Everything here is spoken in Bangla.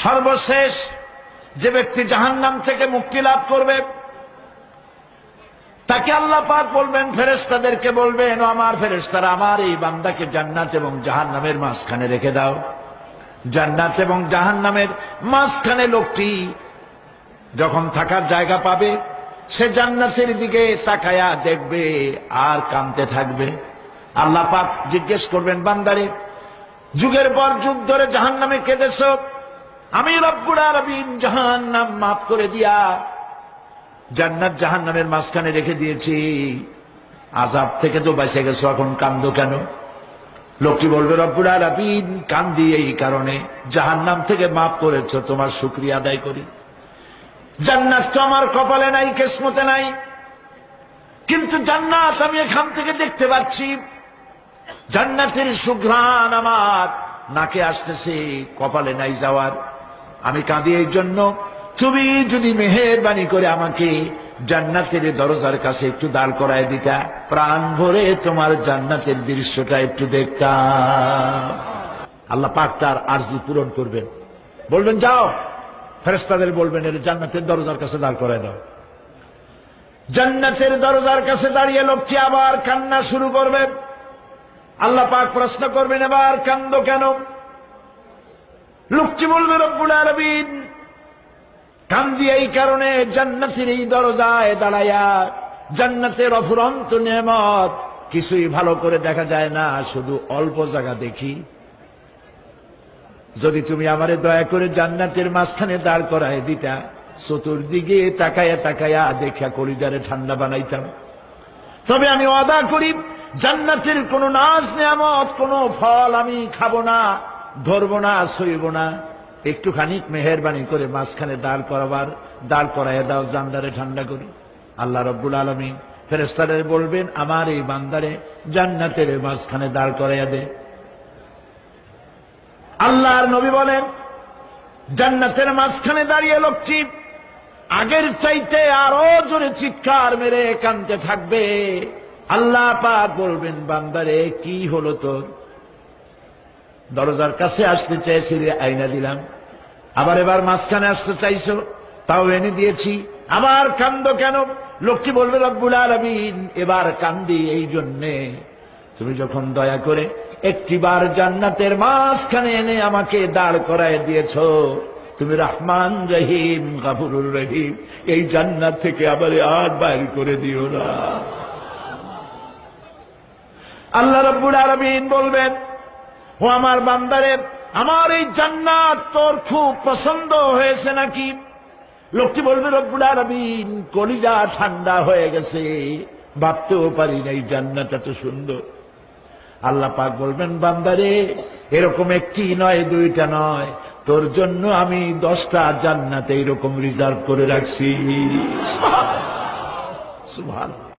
সর্বশেষ যে ব্যক্তি জাহান্নাম থেকে মুক্তি লাভ করবে তাকে আল্লাহ পাক বলবেন, ফেরেশতাদেরকে বলবেন, ও আমার ফেরেশতারা, আমার এই বান্দাকে জান্নাত এবং জাহান্নামের মাঝখানে রেখে দাও। জান্নাত এবং জাহান্নামের মাঝখানে লোকটি যখন থাকার জায়গা পাবে, সে জান্নাতের দিকে তাকায়া দেখবে আর কাঁদতে থাকবে। আল্লাহ পাক জিজ্ঞেস করবেন, বান্দারে, যুগের পর যুগ ধরে জাহান্নামে কেঁদেছ, আমি রব্বুল আলামিন জাহান্নাম মাফ করে দিয়া জান্নাত জাহান্নামের মাঝখানে রেখে দিয়েছি, আযাব থেকে তো বেঁচে গেছো, এখন কান্দো কেন? লোকটি বলবে, রব্বুল আলামিন কান্দি এই কারণে, জাহান্নাম থেকে মাফ করেছো, তোমার শুকরিয়া আদায় করি। জান্নাত তো আমার কপালে নাই, কিসমতে নাই, কিন্তু জান্নাত আমি এখান থেকে দেখতে পাচ্ছি। জান্নাতের সুঘ্রাণ আমার নাকে আসতেছে, কপালে নাই যাওয়ার। আমি কাঁদি এই জন্য, তুমি যদি মেহেরবানি করে আমাকে জান্নাতের দরজার কাছে একটু দাঁড় করায় দিতা, প্রাণ ভরে তোমার জান্নাতের দৃশ্যটা একটু দেখতাম। আল্লাহ পাক তার আরজি পূরণ করবেন, বলবেন যাও, ফেরেশতাদের বলবেন এর জান্নাতের দরজার কাছে দাঁড় করায় দাও। জান্নাতের দরজার কাছে দাঁড়িয়ে লোকটি আবার কান্না শুরু করবে। আল্লাহ পাক প্রশ্ন করবেন, এবার কান্দো কেন? লোকটি বলবে, রব্বুল আলামিন কান্দি এই কারণে, জান্নাতের এই দরজায় দাঁড়ায়া জান্নাতের অফুরন্ত নেয়ামত কিছুই ভালো করে দেখা যায় না, শুধু অল্প জায়গা দেখি। যদি তুমি আমারে দয়া করে জান্নাতের মাঝখানে দাঁড় করায় দিতা, চতুর্দিকে তাকায়া তাকায়া দেখা কলিজারে ঠান্ডা বানাইতাম। তবে আমি ওয়াদা করি, জান্নাতের কোন নাজ নেয়ামত, কোন ফল আমি খাবো না, ধরবো না, সইব না। একটুখানি মেহেরবানি করে মাঝখানে দাঁড় করাইয়া দাও, জান্নারে ঠান্ডা করি। আল্লাহ রব্বুল আলামিন ফেরেশতাদের বলবেন, আমার এই বান্দারে জান্নাতের মাঝখানে দাঁড় করাইয়া দে। আল্লাহর নবী বলেন, জান্নাতের মাঝখানে দাঁড়িয়ে লোকটি আগের চাইতে আরো জোরে চিৎকার মেরে কাঁদতে থাকবে। আল্লাহ পাক বলবেন, বান্দারে কি হলো তোর? দরজার কাছে আসতে চেয়েছিলে, আইনা দিলাম। আবার এবার মাঝখানে আসতে চাইছো, তাও এনে দিয়েছি, আবার কান্দো কেন? লোকটি বলবে, রব্বুল আলামিন এবার কান্দি এই জন্যে, তুমি যখন দয়া করে একটিবার জান্নাতের মাঝখানে এনে আমাকে দাঁড় করায় দিয়েছো, তুমি রহমান রহিম গফুরুর রহিম, এই জান্নাত থেকে আবার আর বাইর করে দিও না। আল্লাহ রাব্বুল আলামিন বলবেন, ও আমার বান্দারে, আমার এই জান্নাত তোর খুব পছন্দ হয়েছে নাকি? লোকটি বলবে, রব্বুল আলামিন কলিজা ঠান্ডা হয়ে গেছে, ভাবতেও পারি না এই জান্নাত এত সুন্দর। আল্লাহ পাক বলবেন, বান্দারে এরকম একটি নয়, দুইটা নয়, তোর জন্য আমি 10টা জান্নাত এইরকম রিজার্ভ করে রাখছি। সুবহানাল্লাহ।